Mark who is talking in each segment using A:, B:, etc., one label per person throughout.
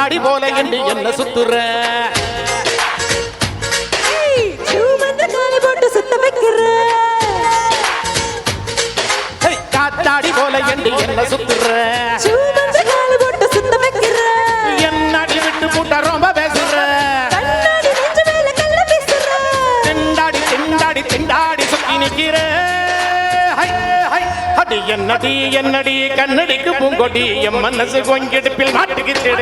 A: காத்தாடி போல என்று என்ன சுத்துற
B: போட்டு சுத்த வைக்கிற
A: காத்தாடி போல என்று என்ன சுத்துற
B: போட்டு சுத்த வைக்கிற
A: என்னடி விட்டு போட்ட ரொம்ப பேசுற திண்டாடி திண்டாடி திண்டாடி சுத்தி நிக்கிற என்னடி என்னடி கண்ணடிக்கு பூங்கொடி என் மனசு கொஞ்செடுப்பில் மாட்டுக்கிட்டே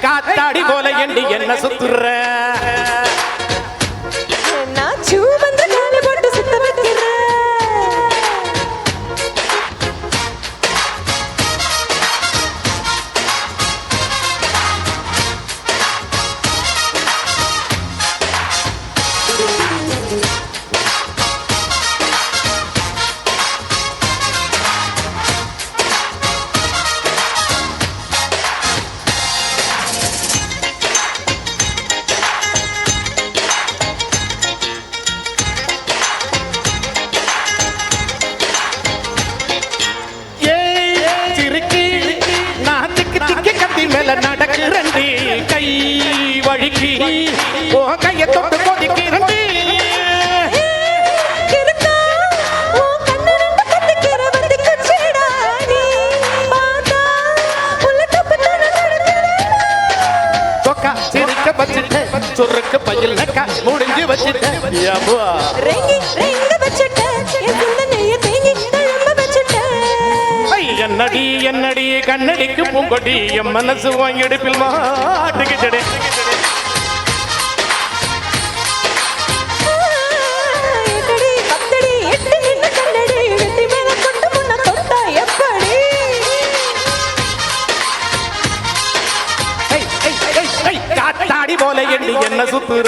A: காத்தாடி போல என்று என்ன சுத்துற
B: போட்டு சுத்த வைக்கிற
A: நடக்கிறண்டி கை வழிக்கு கையை தொட்டு கொதிக்கிறண்டி சிரிக்க வச்சுட்டு சுருக்கு பையில் நக்கா முடிஞ்சு வச்சுட்டு என்னடி என்னடி கண்ணடிக்கு பூங்கொடி என் மனசு வாங்கிடுப்பில் மாட்டுக்கிட்டே காத்தாடி போல எண்ணி என்ன சுத்துற